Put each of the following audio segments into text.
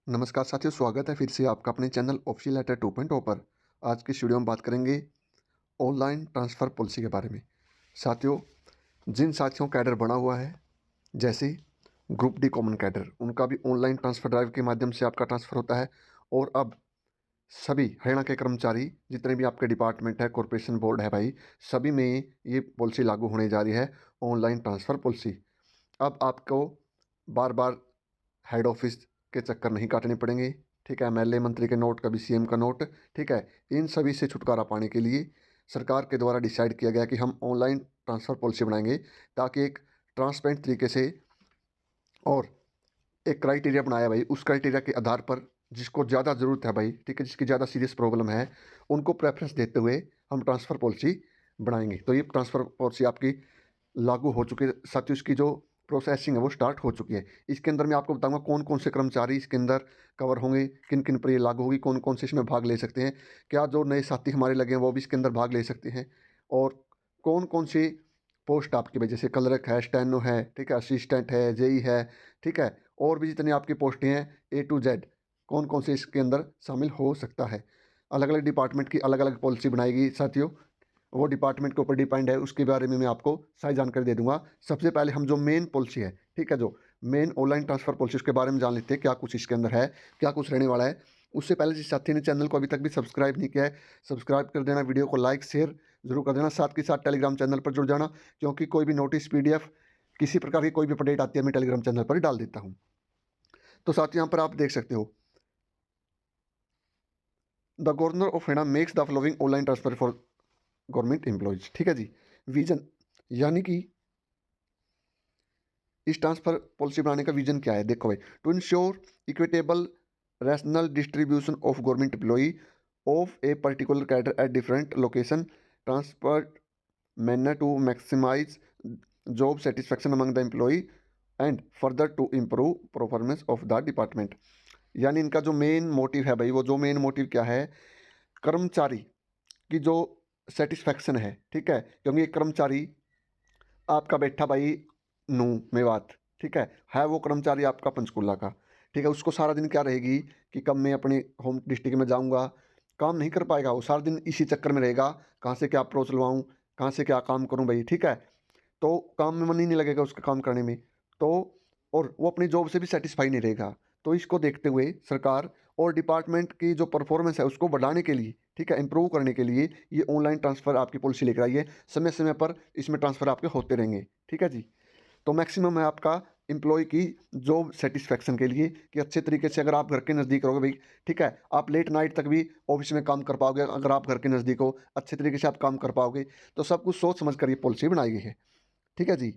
नमस्कार साथियों, स्वागत है फिर से आपका अपने चैनल ऑफिशियल लेटर 2.0 पर। आज की इस वीडियो में बात करेंगे ऑनलाइन ट्रांसफ़र पॉलिसी के बारे में। साथियों, जिन साथियों का कैडर बना हुआ है, जैसे ग्रुप डी कॉमन कैडर, उनका भी ऑनलाइन ट्रांसफ़र ड्राइव के माध्यम से आपका ट्रांसफ़र होता है। और अब सभी हरियाणा के कर्मचारी, जितने भी आपके डिपार्टमेंट है, कॉरपोरेशन बोर्ड है भाई, सभी में ये पॉलिसी लागू होने जा रही है, ऑनलाइन ट्रांसफ़र पॉलिसी। अब आपको बार बार हेड ऑफिस के चक्कर नहीं काटने पड़ेंगे। ठीक है, एमएलए मंत्री के नोट, कभी सीएम का नोट। ठीक है, इन सभी से छुटकारा पाने के लिए सरकार के द्वारा डिसाइड किया गया कि हम ऑनलाइन ट्रांसफ़र पॉलिसी बनाएंगे, ताकि एक ट्रांसपेरेंट तरीके से और एक क्राइटेरिया बनाया भाई, उस क्राइटेरिया के आधार पर जिसको ज़्यादा ज़रूरत है भाई, ठीक है, जिसकी ज़्यादा सीरियस प्रॉब्लम है, उनको प्रेफरेंस देते हुए हम ट्रांसफ़र पॉलिसी बनाएंगे। तो ये ट्रांसफ़र पॉलिसी आपकी लागू हो चुकी है साथियों। इसकी जो प्रोसेसिंग है वो स्टार्ट हो चुकी है। इसके अंदर मैं आपको बताऊंगा कौन कौन से कर्मचारी इसके अंदर कवर होंगे, किन किन पर ये लागू होगी, कौन कौन से इसमें भाग ले सकते हैं, क्या जो नए साथी हमारे लगे हैं वो भी इसके अंदर भाग ले सकते हैं, और कौन कौन सी पोस्ट आपकी भाई, जैसे क्लर्क है, स्टेनो है, ठीक है, असिस्टेंट है, जेई है, ठीक है, और भी जितनी आपकी पोस्टें हैं A to Z, कौन कौन से इसके अंदर शामिल हो सकता है। अलग अलग डिपार्टमेंट की अलग अलग पॉलिसी बनाएगी साथियों, वो डिपार्टमेंट के ऊपर डिपेंड है, उसके बारे में मैं आपको सारी जानकारी दे दूंगा। सबसे पहले हम जो मेन पॉलिसी है, ठीक है, जो मेन ऑनलाइन ट्रांसफ़र पॉलिसी, उसके बारे में जान लेते हैं क्या कुछ इसके अंदर है, क्या कुछ रहने वाला है। उससे पहले जिस साथी ने चैनल को अभी तक भी सब्सक्राइब नहीं किया है, सब्सक्राइब कर देना, वीडियो को लाइक शेयर जरूर कर देना, साथ के साथ टेलीग्राम चैनल पर जुड़ जाना, क्योंकि कोई भी नोटिस PDF किसी प्रकार की कोई भी अपडेट आती है मैं टेलीग्राम चैनल पर ही डाल देता हूँ। तो साथ यहाँ पर आप देख सकते हो, the governor of Haryana makes the following online transfer for government employees. ठीक है जी, विजन, यानी कि इस ट्रांसफर पॉलिसी बनाने का विजन क्या है, देखो भाई, to ensure equitable rational distribution of government employee of a particular cadre at different location transfer manner to maximise job satisfaction among the employee and further to improve performance of the department. यानी इनका जो main motive है भाई, वो जो main motive क्या है, कर्मचारी की जो सेटिस्फैक्शन है, ठीक है, क्योंकि एक कर्मचारी आपका बैठा भाई नू मेवात, ठीक है वो कर्मचारी आपका पंचकूला का, ठीक है, उसको सारा दिन क्या रहेगी कि कब मैं अपने होम डिस्ट्रिक्ट में जाऊंगा, काम नहीं कर पाएगा, वो सारा दिन इसी चक्कर में रहेगा, कहाँ से क्या अप्रोच लवाऊँ, कहाँ से क्या काम करूँ भाई, ठीक है। तो काम में मन ही नहीं लगेगा उसका काम करने में, तो और वो अपनी जॉब से भी सेटिस्फाई नहीं रहेगा। तो इसको देखते हुए सरकार और डिपार्टमेंट की जो परफॉर्मेंस है उसको बढ़ाने के लिए, ठीक है, इंप्रूव करने के लिए ये ऑनलाइन ट्रांसफ़र आपकी पॉलिसी लेकर आई है। समय समय पर इसमें ट्रांसफ़र आपके होते रहेंगे, ठीक है जी। तो मैक्सिमम है आपका एम्प्लॉय की जॉब सेटिस्फैक्शन के लिए, कि अच्छे तरीके से अगर आप घर के नज़दीक रहोगे भाई, ठीक है, आप लेट नाइट तक भी ऑफिस में काम कर पाओगे, अगर आप घर के नज़दीक हो, अच्छे तरीके से आप काम कर पाओगे। तो सब कुछ सोच समझ कर ये पॉलिसी बनाई गई है, ठीक है जी।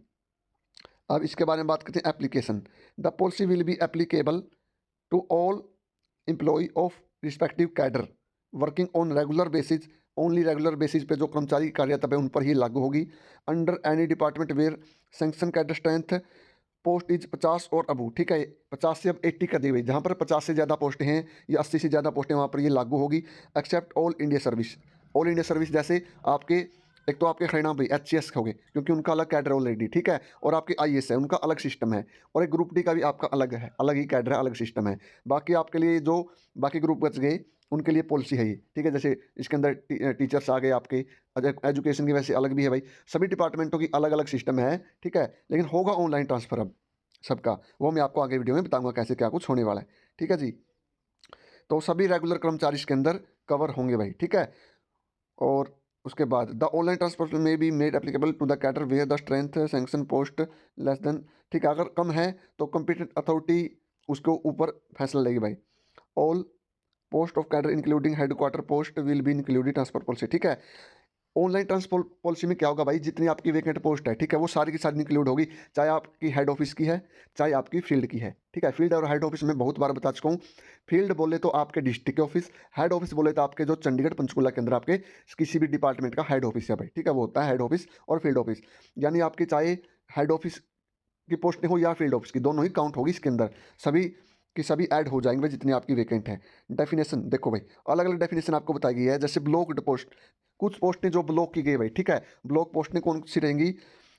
अब इसके बारे में बात करते हैं application. The policy will be applicable to all employee of respective cadre working on regular basis, only regular basis पे जो कर्मचारी कार्यरत है उन पर ही लागू होगी। Under any department where sanction cadre strength post is 50 और अबू, ठीक है, 50 से अब 80 कर दी गई, जहाँ पर 50 से ज़्यादा पोस्टें हैं या 80 से ज़्यादा पोस्टें वहाँ पर ये लागू होगी। Except all India service, all India service जैसे आपके, एक तो आपके हरियाणा भाई HCS हो गए, क्योंकि उनका अलग कैडर ऑलरेडी, ठीक है, और आपके IAS है, उनका अलग सिस्टम है, और एक ग्रुप डी का भी आपका अलग है, अलग ही कैडर है, अलग सिस्टम है। बाकी आपके लिए जो बाकी ग्रुप बच गए उनके लिए पॉलिसी है ये, ठीक है, जैसे इसके अंदर टीचर्स आ गए आपके, एजुकेशन की वैसे अलग भी है भाई, सभी डिपार्टमेंटों की अलग अलग सिस्टम है, ठीक है, लेकिन होगा ऑनलाइन ट्रांसफ़र अब सबका, वो मैं आपको आगे वीडियो में बताऊंगा कैसे क्या कुछ होने वाला है, ठीक है जी। तो सभी रेगुलर कर्मचारी इसके अंदर कवर होंगे भाई, ठीक है। और उसके बाद द ऑनलाइन ट्रांसफर में be made applicable to the cadre where the strength sanction post less than, ठीक है, अगर कम है तो कंपिटेंट अथॉरिटी उसके ऊपर फैसला लेगी भाई। All post of cadre including headquarter post will be included transfer policy, ठीक है। ऑनलाइन ट्रांसपोर्ट पॉलिसी में क्या होगा भाई, जितनी आपकी वैकेंट पोस्ट है, ठीक है, वो सारी की सारी इंक्लूड होगी, चाहे आपकी हेड ऑफिस की है, चाहे आपकी फील्ड की है, ठीक है। फील्ड और हेड ऑफिस में बहुत बार बता चुका हूँ। फील्ड बोले तो आपके डिस्ट्रिक्ट ऑफिस, हेड ऑफिस बोले तो आपके जो चंडीगढ़ पंचकुला के अंदर आपके किसी भी डिपार्टमेंट का हेड ऑफिस है भाई, ठीक है, वो होता है हेड ऑफिस और फील्ड ऑफिस। यानी आपकी चाहे हेड ऑफिस की पोस्टें हो या फील्ड ऑफिस की, दोनों ही काउंट होगी इसके अंदर, सभी की सभी ऐड हो जाएंगे भाई जितनी आपकी वैकेंट है। डेफिनेशन देखो भाई, अलग अलग डेफिनेशन आपको बताई गई है, जैसे ब्लॉक्ड पोस्ट, कुछ पोस्टें जो ब्लॉक की गई भाई, ठीक है, ब्लॉक पोस्टें कौन सी रहेंगी,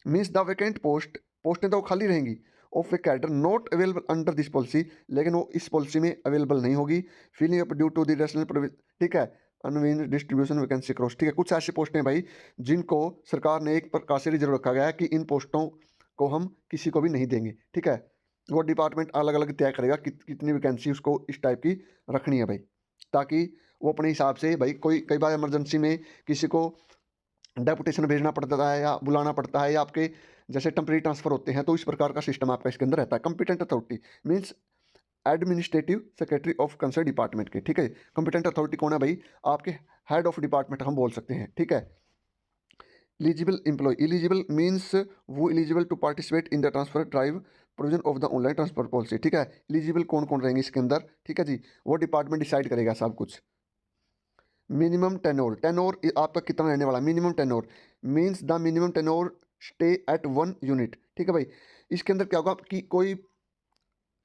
मीन्स द वैकेंट पोस्ट, पोस्टें तो खाली रहेंगी of a cadre not available under this policy, लेकिन वो इस पॉलिसी में अवेलेबल नहीं होगी। Filling up due to the rational, ठीक है, अनविन डिस्ट्रीब्यूशन वैकेंसी क्रॉस, ठीक है। कुछ ऐसी पोस्टें भाई जिनको सरकार ने एक प्रकार से रिजर्व रखा गया है कि इन पोस्टों को हम किसी को भी नहीं देंगे, ठीक है। वो डिपार्टमेंट अलग अलग तय करेगा कितनी वैकेंसी उसको इस टाइप की रखनी है भाई, ताकि वो अपने हिसाब से भाई, कोई कई बार इमरजेंसी में किसी को डेपुटेशन भेजना पड़ता है या बुलाना पड़ता है, या आपके जैसे टेम्परेरी ट्रांसफर होते हैं, तो इस प्रकार का सिस्टम आपका इसके अंदर रहता है। Competent authority means administrative secretary of concern department के, ठीक है। कंपिटेंट अथॉरिटी कौन है भाई? आपके हेड ऑफ डिपार्टमेंट हम बोल सकते हैं, ठीक है। एलिजिबल एम्प्लॉय, एलिजिबल मीन्स वो eligible to participate in the transfer drive provision of the online transfer policy, ठीक है। एलिजिबल कौन कौन रहेंगे इसके अंदर, ठीक है जी, वो डिपार्टमेंट डिसाइड करेगा सब कुछ। मिनिमम टेनोर, टेनोर आपका कितना रहने वाला? Minimum tenure means the minimum tenure stay at one unit, ठीक है भाई। इसके अंदर क्या होगा कि कोई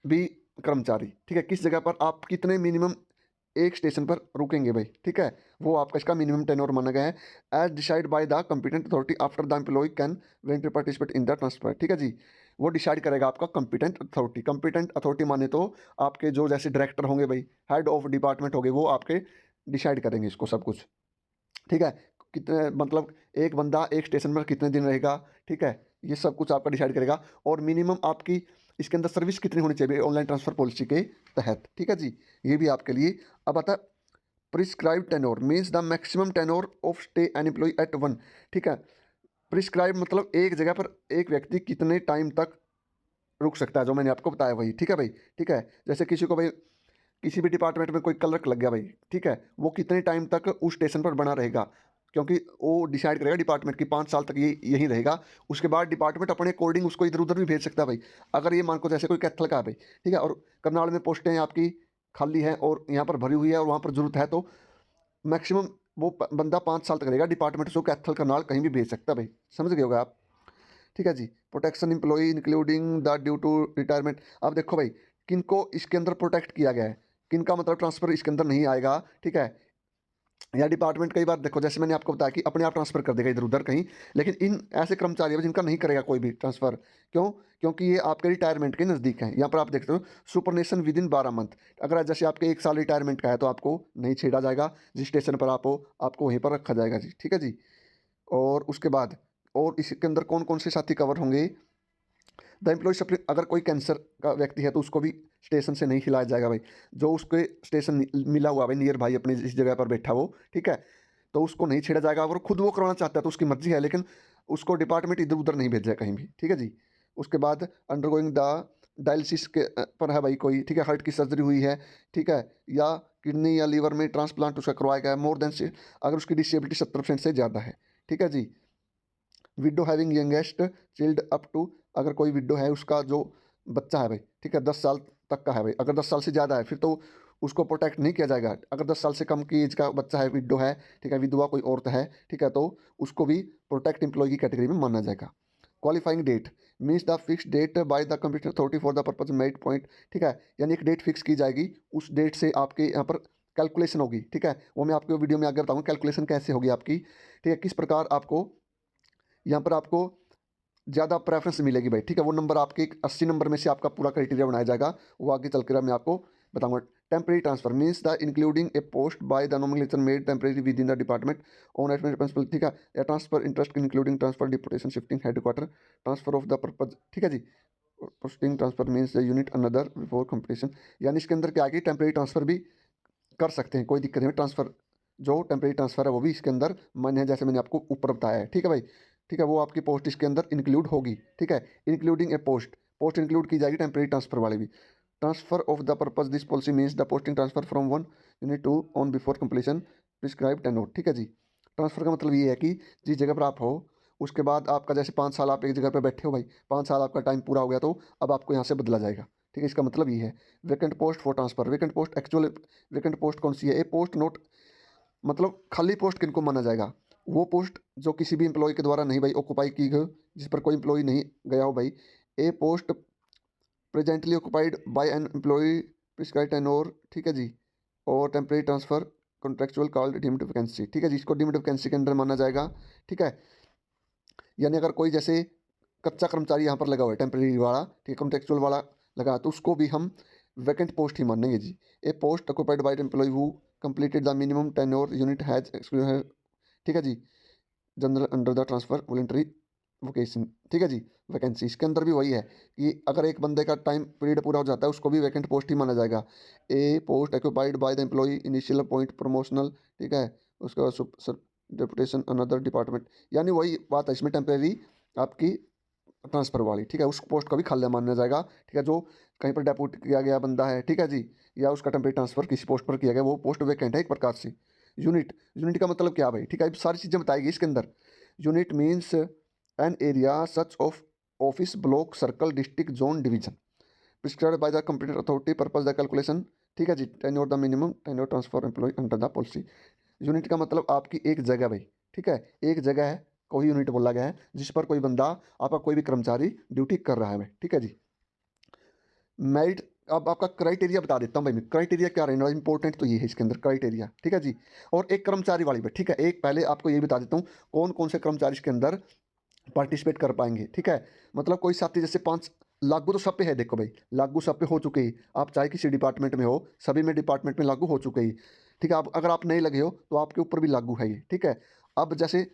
भी कर्मचारी, ठीक है, किस जगह पर आप कितने मिनिमम एक स्टेशन पर रुकेंगे भाई, ठीक है, वो आपका इसका मिनिमम टेनोर माना गया है। As decided by the competent authority after the employee can want participate in the transfer, ठीक है जी। वो डिसाइड करेगा आपका कंपिटेंट अथॉरिटी। कंपिटेंट अथॉरिटी माने तो आपके जो जैसे डायरेक्टर होंगे भाई, हेड ऑफ डिपार्टमेंट होंगे, वो आपके डिसाइड करेंगे इसको सब कुछ, ठीक है। कितने मतलब एक बंदा एक स्टेशन पर कितने दिन रहेगा, ठीक है, ये सब कुछ आपका डिसाइड करेगा। और मिनिमम आपकी इसके अंदर सर्विस कितनी होनी चाहिए ऑनलाइन ट्रांसफर पॉलिसी के तहत, ठीक है जी, ये भी आपके लिए। अब आता prescribe tenure means the maximum tenure of stay an employee at one, ठीक है। प्रिस्क्राइब मतलब एक जगह पर एक व्यक्ति कितने टाइम तक रुक सकता है, जो मैंने आपको बताया वही, ठीक है भाई, ठीक है। जैसे किसी को भाई किसी भी डिपार्टमेंट में कोई क्लर्क लग गया भाई, ठीक है, वो कितने टाइम तक उस स्टेशन पर बना रहेगा, क्योंकि वो डिसाइड करेगा डिपार्टमेंट की 5 साल तक ये यहीं रहेगा। उसके बाद डिपार्टमेंट अपने अकॉर्डिंग उसको इधर उधर भी भेज सकता है भाई। अगर ये मान को जैसे कोई कैथल का है भाई, ठीक है, और करनाल में पोस्टें आपकी खाली हैं और यहाँ पर भरी हुई है और वहाँ पर जरूरत है, तो मैक्सिमम वो बंदा 5 साल तक रहेगा डिपार्टमेंट, उसको कैथल करनाल कहीं भी भेज सकता है भाई, समझ गए होगा आप, ठीक है जी। Protection employee including the due to retirement, अब देखो भाई किनको इसके अंदर प्रोटेक्ट किया गया है, किनका मतलब ट्रांसफर इसके अंदर नहीं आएगा, ठीक है। या डिपार्टमेंट कई बार देखो जैसे मैंने आपको बताया कि अपने आप ट्रांसफर कर देगा इधर उधर कहीं, लेकिन इन ऐसे कर्मचारी हैं जिनका नहीं करेगा कोई भी ट्रांसफर। क्यों? क्योंकि ये आपके रिटायरमेंट के नज़दीक हैं। यहाँ पर आप देखते हो सुपरनेशन विद इन 12 मंथ, अगर जैसे आपके 1 साल रिटायरमेंट का है तो आपको नहीं छेड़ा जाएगा, जिस स्टेशन पर आप हो आपको वहीं पर रखा जाएगा जी, ठीक है जी। और उसके बाद और इसके अंदर कौन कौन से साथी कवर होंगे? द एम्प्लॉय सप्ली, अगर कोई कैंसर का व्यक्ति है तो उसको भी स्टेशन से नहीं हिलाया जाएगा भाई, जो उसके स्टेशन मिला हुआ भाई नियर भाई अपनी इस जगह पर बैठा वो, ठीक है, तो उसको नहीं छेड़ा जाएगा। अगर खुद वो करवाना चाहता है तो उसकी मर्जी है, लेकिन उसको डिपार्टमेंट इधर उधर नहीं भेजा कहीं भी, ठीक है जी। उसके बाद अंडरगोइंग द डायलिसिस के पर है भाई कोई, ठीक है, हार्ट की सर्जरी हुई है, ठीक है, या किडनी या लीवर में ट्रांसप्लांट उसका करवाया गया है मोर देन से, अगर उसकी डिसेबिलिटी 70% से ज़्यादा है, ठीक है जी। Widow having youngest child up to, अगर कोई विडो है उसका जो बच्चा है भाई, ठीक है, 10 साल तक का है भाई, अगर 10 साल से ज़्यादा है फिर तो उसको प्रोटेक्ट नहीं किया जाएगा। अगर 10 साल से कम की एज का बच्चा है, विडो है, ठीक है, विधवा कोई औरत है, ठीक है, तो उसको भी प्रोटेक्ट एम्प्लॉय की कैटेगरी में माना जाएगा। Qualifying date means the fix date by the computer authority for the purpose made point, ठीक है, यानी एक डेट फिक्स की जाएगी, उस डेट से आपके यहाँ पर कैलकुलेशन होगी, ठीक है, वो मैं आपको वीडियो में आगे बताऊँगा कैलकुलेशन कैसे होगी आपकी, ठीक है, किस प्रकार आपको यहाँ पर आपको ज़्यादा प्रेफरेंस मिलेगी भाई, ठीक है। वो नंबर आपके 80 नंबर में से आपका पूरा क्राइटेरिया बनाया जाएगा, वो आगे चल कर मैं आपको बताऊंगा। Temporary transfer means the including a post by the nomination made temporary within the department on responsible, ठीक है, या transfer interest including transfer deputation shifting headquarter transfer of the purpose, ठीक है जी। Posting transfer means the unit another before completion, यानी इसके अंदर क्या आगे टेम्परेरी ट्रांसफर भी कर सकते हैं, कोई दिक्कत नहीं। ट्रांसफर जो टेम्परेरी ट्रांसफर है वो भी इसके अंदर मान्य है, जैसे मैंने आपको ऊपर बताया है, ठीक है भाई, ठीक है, वो आपकी पोस्ट इसके अंदर इंक्लूड होगी, ठीक है। Including a post, post include की जाएगी टेम्परेरी ट्रांसफर वाले भी। Transfer of the purpose this policy means the posting transfer from one unit to on before completion prescribe tenure, ठीक है जी। ट्रांसफर का मतलब ये है कि जिस जगह पर आप हो उसके बाद आपका जैसे 5 साल आप एक जगह पर बैठे हो भाई, 5 साल आपका टाइम पूरा हो गया तो अब आपको यहाँ से बदला जाएगा, ठीक है, इसका मतलब ये है। Vacant post for transfer, vacant post actual vacant post कौन सी है? ए पोस्ट नोट, मतलब खाली पोस्ट किनको माना जाएगा? वो पोस्ट जो किसी भी एम्प्लॉय के द्वारा नहीं भाई ऑक्यूपाई की गई, जिस पर कोई एम्प्लॉय नहीं गया हो भाई। A post presently occupied by an employ prescribe tenure, ठीक है जी। और temporary transfer contractual called deemed vacancy, ठीक है जी, इसको डीम्ड वैकेंसी के अंदर माना जाएगा, ठीक है। यानी अगर कोई जैसे कच्चा कर्मचारी यहाँ पर लगा हुआ है, टेम्परेरी वाला, ठीक है, कॉन्ट्रेक्चुअल वाला लगा, तो उसको भी हम वैकेंट पोस्ट ही मानेंगे जी। A post occupied by employ who completed the minimum tenure unit has, ठीक है जी, general under the transfer voluntary vocation, ठीक है जी। वैकेंसी इसके अंदर भी वही है कि अगर एक बंदे का टाइम पीरियड पूरा हो जाता है उसको भी वैकेंट पोस्ट ही माना जाएगा। A post occupied by the employ initial appoint promotional, ठीक है, उसके बाद डेपुटेशन अनदर डिपार्टमेंट, यानी वही बात है इसमें, टेम्परेरी आपकी ट्रांसफर वाली, ठीक है, उस पोस्ट का भी खाली माना जाएगा, ठीक है, जो कहीं पर डेपुट किया गया बंदा है, ठीक है जी, या उसका टेम्परेरी ट्रांसफर किसी पोस्ट पर किया गया, वो पोस्ट वैकेंट है एक प्रकार से। यूनिट, यूनिट का मतलब क्या भाई, ठीक है, सारी चीज़ें बताएगी इसके अंदर। Unit means an area such of office block circle district zone division prescribed by the computer authority purpose the calculation, ठीक है जी, tenure the minimum tenure transfer employ under the policy. Unit का मतलब आपकी एक जगह भाई, ठीक है, एक जगह है, कोई यूनिट बोला गया है जिस पर कोई बंदा, आपका कोई भी कर्मचारी ड्यूटी कर रहा है भाई, ठीक है जी। मेरिट, अब आपका क्राइटेरिया बता देता हूँ भाई, मैं क्राइटेरिया क्या रहने वाला, इंपॉर्टेंट तो ये है इसके अंदर क्राइटेरिया, ठीक है जी। और एक कर्मचारी वाली भाई, ठीक है, एक पहले आपको ये बता देता हूँ कौन कौन से कर्मचारी इसके अंदर पार्टिसिपेट कर पाएंगे, ठीक है। मतलब कोई साथी जैसे 5 लागू तो सब पे है, देखो भाई, लागू सब पे हो चुके ही, आप चाहे किसी डिपार्टमेंट में हो, सभी में डिपार्टमेंट में लागू हो चुके ही, ठीक है। आप अगर आप नहीं लगे हो तो आपके ऊपर भी लागू है ये, ठीक है। अब जैसे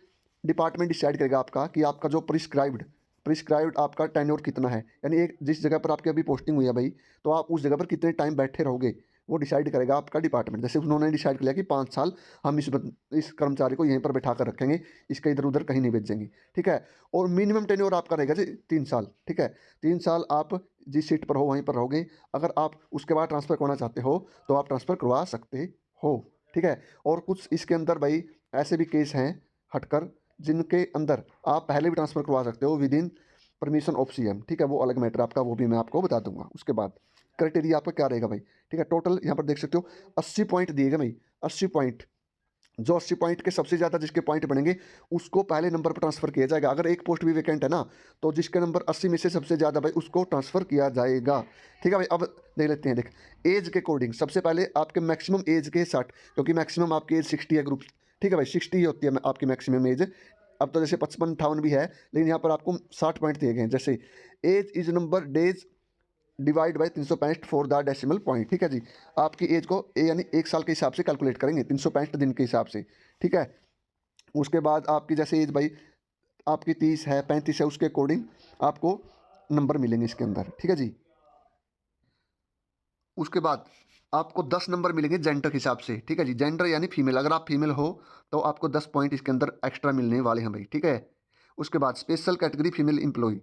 डिपार्टमेंट डिसाइड करेगा आपका कि आपका जो प्रिस्क्राइब्ड प्रिस्क्राइब्ड आपका टेन्योर कितना है, यानी एक जिस जगह पर आपकी अभी पोस्टिंग हुई है भाई, तो आप उस जगह पर कितने टाइम बैठे रहोगे, वो डिसाइड करेगा आपका डिपार्टमेंट। जैसे उन्होंने डिसाइड किया कि 5 साल हम इस कर्मचारी को यहीं पर बैठा कर रखेंगे, इसका इधर उधर कहीं नहीं भेजेंगे, ठीक है। और मिनिमम टेन्योर आपका रहेगा जी 3 साल, ठीक है, 3 साल आप जिस सीट पर हो वहीं पर रहोगे। अगर आप उसके बाद ट्रांसफ़र करवाना चाहते हो तो आप ट्रांसफ़र करवा सकते हो, ठीक है। और कुछ इसके अंदर भाई ऐसे भी केस हैं हटकर, जिनके अंदर आप पहले भी ट्रांसफ़र करवा सकते हो with in permission of CM, ठीक है, वो अलग मैटर आपका, वो भी मैं आपको बता दूंगा। उसके बाद क्राइटेरिया आपका क्या रहेगा भाई, ठीक है, टोटल यहाँ पर देख सकते हो 80 पॉइंट दिए गए भाई, 80 पॉइंट, जो 80 पॉइंट के सबसे ज़्यादा जिसके पॉइंट बनेंगे उसको पहले नंबर पर ट्रांसफ़र किया जाएगा। अगर एक पोस्ट भी वैकेंट है ना, तो जिसके नंबर 80 में से सबसे ज़्यादा भाई उसको ट्रांसफ़र किया जाएगा, ठीक है भाई। अब देख लेते हैं, देख एज के अकॉर्डिंग सबसे पहले आपके मैक्सिमम एज के 60, क्योंकि मैक्सिमम आपकी एज 60 है ग्रुप, ठीक है भाई, 60 ही होती है आपकी मैक्सिमम एज। अब तो जैसे 55-58 भी है, लेकिन यहाँ पर आपको 60 पॉइंट दिए गए हैं। जैसे age is number days divide by 365 for the decimal point, ठीक है जी। आपकी एज को यानी 1 साल के हिसाब से कैलकुलेट करेंगे, 365 दिन के हिसाब से, ठीक है। उसके बाद आपकी जैसे एज भाई आपकी 30 है, 35 है, उसके अकॉर्डिंग आपको नंबर मिलेंगे इसके अंदर, ठीक है जी। उसके बाद आपको 10 नंबर मिलेंगे जेंडर के हिसाब से, ठीक है जी, जेंडर यानी फीमेल, अगर आप फीमेल हो तो आपको 10 पॉइंट इसके अंदर एक्स्ट्रा मिलने वाले हैं भाई, ठीक है। उसके बाद special category female employ,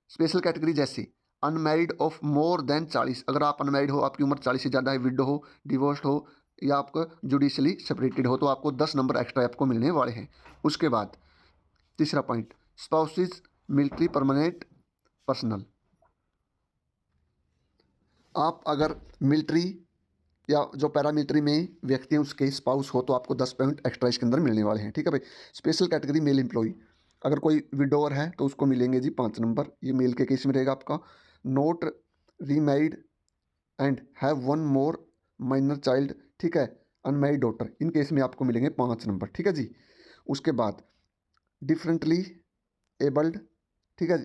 special category जैसे अनमैरिड ऑफ मोर देन 40, अगर आप अनमैरिड हो, आपकी उम्र 40 से ज़्यादा है, विडो हो, डिवोर्स्ड हो, या आपको जुडिशली सेपरेटेड हो, तो आपको 10 नंबर एक्स्ट्रा आपको मिलने वाले हैं। उसके बाद तीसरा point spouses military permanent personal, आप अगर मिलिट्री या जो पैरामिलिट्री में व्यक्ति हैं उसके स्पाउस हो तो आपको 10 पॉइंट एक्स्ट्रा इसके अंदर मिलने वाले हैं, ठीक है भाई। स्पेशल कैटेगरी मेल एम्प्लॉय, अगर कोई विडोवर है तो उसको मिलेंगे जी 5 नंबर, ये मेल के केस में रहेगा आपका। Note remarried and have one more minor child, ठीक है, अनमैरिड डॉटर, इन केस में आपको मिलेंगे 5 नंबर, ठीक है जी। उसके बाद डिफरेंटली एबल्ड, ठीक है,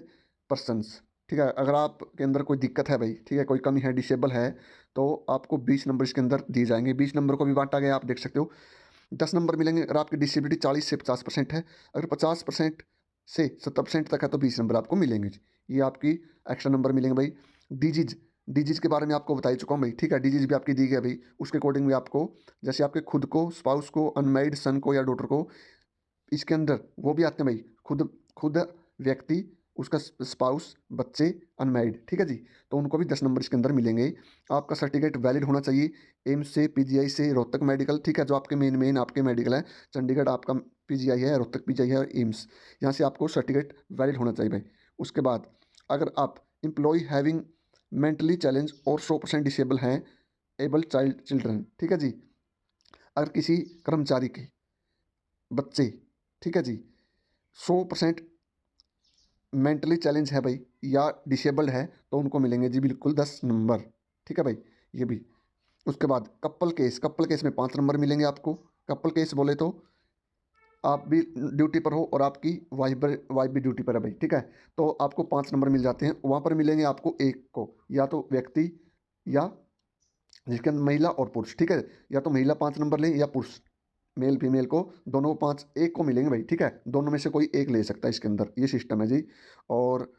पर्सनस, ठीक है, अगर आपके अंदर कोई दिक्कत है भाई, ठीक है, कोई कमी है, डिसेबल है, तो आपको 20 नंबर इसके अंदर दिए जाएंगे। 20 नंबर को भी बांटा गया, आप देख सकते हो। 10 नंबर मिलेंगे अगर आपकी डिसेबिलिटी 40 से 50% है, अगर 50% से 70% तक है तो 20 नंबर आपको मिलेंगे जी। ये आपकी एक्स्ट्रा नंबर मिलेंगे भाई। डिजीज, डिजीज के बारे में आपको बता ही चुका हूँ भाई, ठीक है, डिजीज भी आपकी दी गई है भाई, उसके अकॉर्डिंग भी आपको, जैसे आपके खुद को, स्पाउस को, अनमैरिड सन को या डॉटर को, इसके अंदर वो भी आते हैं भाई, खुद खुद व्यक्ति, उसका स्पाउस, बच्चे, अनमैरिड, ठीक है जी, तो उनको भी 10 नंबर इसके अंदर मिलेंगे। आपका सर्टिफिकेट वैलिड होना चाहिए एम्स से, पीजीआई से, रोहतक मेडिकल, ठीक है, जो आपके मेन आपके मेडिकल है, चंडीगढ़ आपका पीजीआई है, रोहतक पीजीआई है, और एम्स, यहाँ से आपको सर्टिफिकेट वैलिड होना चाहिए भाई। उसके बाद अगर आप एम्प्लॉय हैविंग मेंटली चैलेंज और 100% डिसेबल हैं, एबल चाइल्ड चिल्ड्रन, ठीक है जी, अगर किसी कर्मचारी के बच्चे, ठीक है जी, 100% मेंटली चैलेंज है भाई या डिसेबल्ड है तो उनको मिलेंगे जी बिल्कुल 10 नंबर, ठीक है भाई, ये भी। उसके बाद कपल केस, कपल केस में 5 नंबर मिलेंगे आपको। कपल केस बोले तो आप भी ड्यूटी पर हो और आपकी वाइफ भी ड्यूटी पर है भाई, ठीक है। तो आपको 5 नंबर मिल जाते हैं, वहाँ पर मिलेंगे आपको एक को, या तो व्यक्ति या जिसके अंदर महिला और पुरुष, ठीक है। या तो महिला 5 नंबर लें या पुरुष, मेल फीमेल को दोनों 5 एक को मिलेंगे भाई, ठीक है। दोनों में से कोई एक ले सकता है इसके अंदर, ये सिस्टम है जी। और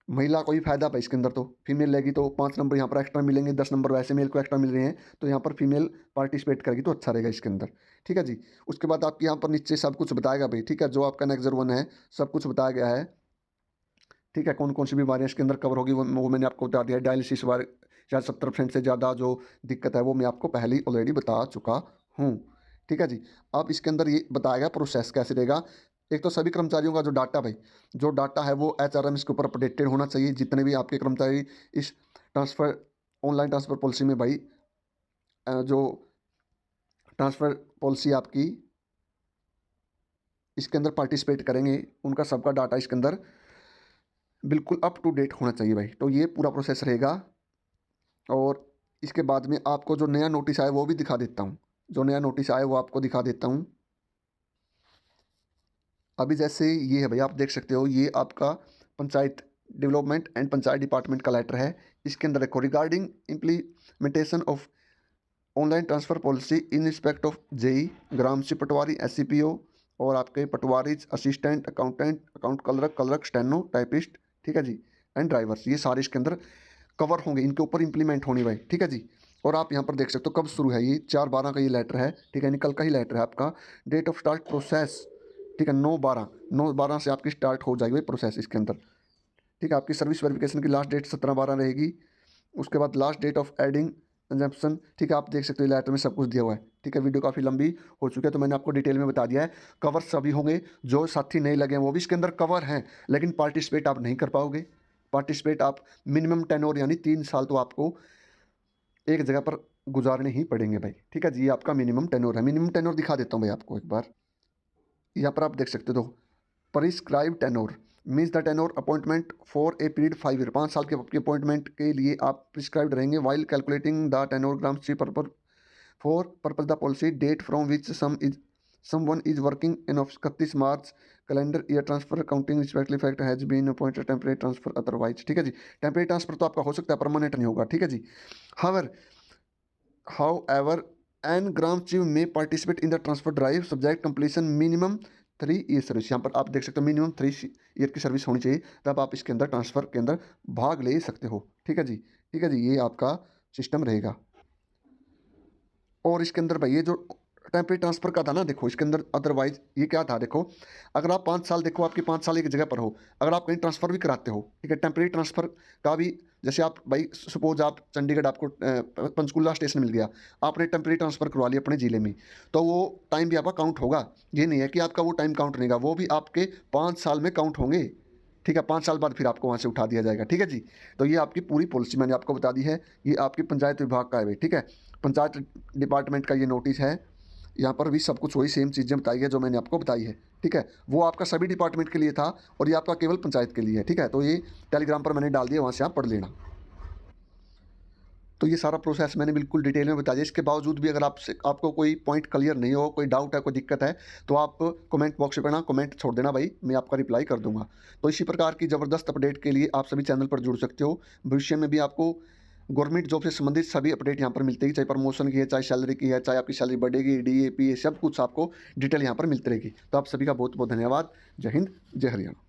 महिला को ही फायदा है इसके अंदर, तो फीमेल लेगी तो 5 नंबर यहाँ पर एक्स्ट्रा मिलेंगे, 10 नंबर वैसे मेल को एक्स्ट्रा मिल रहे हैं, तो यहाँ पर फीमेल पार्टिसिपेट करेगी तो अच्छा रहेगा इसके अंदर, ठीक है जी। उसके बाद आपके यहाँ पर नीचे सब कुछ बताएगा भाई, ठीक है। जो आपका नेक्स्ट 1 है सब कुछ बताया गया है, ठीक है। कौन कौन सी बीमारियाँ इसके अंदर कवर होगी वो मैंने आपको बता दिया है। डायलिसिस वाले शायद 70% से ज़्यादा जो दिक्कत है वो मैं आपको पहले ही ऑलरेडी बता चुका हूँ, ठीक है जी। अब इसके अंदर ये बताया गया प्रोसेस कैसे रहेगा। एक तो सभी कर्मचारियों का जो डाटा भाई, जो डाटा है वो HRMS के ऊपर अपडेटेड होना चाहिए। जितने भी आपके कर्मचारी इस ट्रांसफ़र ऑनलाइन ट्रांसफ़र पॉलिसी में भाई जो ट्रांसफ़र पॉलिसी आपकी इसके अंदर पार्टिसिपेट करेंगे, उनका सबका डाटा इसके अंदर बिल्कुल अप टू डेट होना चाहिए भाई। तो ये पूरा प्रोसेस रहेगा। और इसके बाद में आपको जो नया नोटिस आया वो भी दिखा देता हूँ। जो नया नोटिस आया वो आपको दिखा देता हूँ। अभी जैसे ये है भाई, आप देख सकते हो, ये आपका Panchayat development and Panchayat department का लेटर है। इसके अंदर देखो, regarding implementation of online transfer policy in respect of JE, ग्राम से पटवारी, SCPO और आपके पटवारी, assistant accountant, account clerk, steno, typist, ठीक है जी, एंड ड्राइवर्स, ये सारे इसके अंदर कवर होंगे, इनके ऊपर इंप्लीमेंट होनी भाई, ठीक है जी। और आप यहाँ पर देख सकते हो कब शुरू है, ये 4/12 का ये लेटर है, ठीक है। कल का ही लेटर है आपका। डेट ऑफ स्टार्ट प्रोसेस, ठीक है, 9/12 से आपकी स्टार्ट हो जाएगी भाई प्रोसेस इसके अंदर, ठीक है। आपकी सर्विस वेरिफिकेशन की लास्ट डेट 17/12 रहेगी। उसके बाद last date of adding consumption, ठीक है। आप देख सकते हो लेटर में सब कुछ दिया हुआ है, ठीक है। वीडियो काफ़ी लंबी हो चुकी है तो मैंने आपको डिटेल में बता दिया है। कवर सभी होंगे, जो साथी नहीं लगे हैं वो भी इसके अंदर कवर हैं, लेकिन पार्टिसिपेट आप नहीं कर पाओगे। पार्टिसिपेट आप मिनिमम टेन्योर यानी 3 साल तो आपको एक जगह पर गुजारने ही पड़ेंगे भाई, ठीक है जी। ये आपका मिनिमम टेन्योर है। मिनिमम टेन्योर दिखा देता हूँ भाई आपको एक बार। यहाँ पर आप देख सकते हो, prescribe tenure means the tenure appointment for a period 5 year, 5 साल के आपके अपॉइंटमेंट के लिए आप प्रिस्क्राइब्ड रहेंगे। वाइल कैलकुलेटिंग द टेन्योर ग्राम्स ची purpose for purpose the policy date from which someone is working in 31 March calendar year transfer counting respectively fact has been appointed temporary transfer otherwise, ठीक है जी। Temporary transfer तो आपका हो सकता है, permanent नहीं होगा, ठीक है जी। हाउएवर एन ग्राम चीफ में participate in the transfer drive subject completion minimum 3 year service. यहाँ पर आप देख सकते हो मिनिमम 3 ईयर की सर्विस होनी चाहिए, तब आप इसके अंदर ट्रांसफ़र के अंदर भाग ले सकते हो, ठीक है जी, ठीक है जी। ये आपका सिस्टम रहेगा। और इसके अंदर भाई ये जो टेम्परेरी ट्रांसफ़र का था ना, देखो इसके अंदर अदरवाइज ये क्या था, देखो अगर आप 5 साल, देखो आपके 5 साल एक जगह पर हो, अगर आप कहीं ट्रांसफ़र भी कराते हो, ठीक है, टेम्परेरी ट्रांसफ़र का भी, जैसे आप भाई सपोज आप चंडीगढ़, आपको पंचकूला स्टेशन मिल गया, आपने टेम्परेरी ट्रांसफ़र करवा लिया अपने ज़िले में, तो वो टाइम भी आपका काउंट होगा। ये नहीं है कि आपका वो टाइम काउंट नहीं होगा, वो भी आपके 5 साल में काउंट होंगे, ठीक है। 5 साल बाद फिर आपको वहाँ से उठा दिया जाएगा, ठीक है जी। तो ये आपकी पूरी पॉलिसी मैंने आपको बता दी है। ये आपकी पंचायत विभाग का है भाई, ठीक है। पंचायत डिपार्टमेंट का ये नोटिस है। यहाँ पर भी सब कुछ वही सेम चीज़ें बताई है जो मैंने आपको बताई है, ठीक है। वो आपका सभी डिपार्टमेंट के लिए था और ये आपका केवल पंचायत के लिए है, ठीक है। तो ये टेलीग्राम पर मैंने डाल दिया, वहाँ से आप पढ़ लेना। तो ये सारा प्रोसेस मैंने बिल्कुल डिटेल में बता दिया। इसके बावजूद भी अगर आपको कोई पॉइंट क्लियर नहीं हो, कोई डाउट है, कोई दिक्कत है, तो आप कमेंट बॉक्स में ना कमेंट छोड़ देना भाई, मैं आपका रिप्लाई कर दूंगा। तो इसी प्रकार की ज़बरदस्त अपडेट के लिए आप सभी चैनल पर जुड़ सकते हो। भविष्य में भी आपको गवर्नमेंट जॉब से संबंधित सभी अपडेट यहाँ पर मिलती है, चाहे प्रमोशन की है, चाहे सैलरी की है, चाहे आपकी सैलरी बढ़ेगी, DAP, ये सब कुछ आपको डिटेल यहाँ पर मिलती रहेगी। तो आप सभी का बहुत बहुत धन्यवाद। जय हिंद, जय हरियाणा।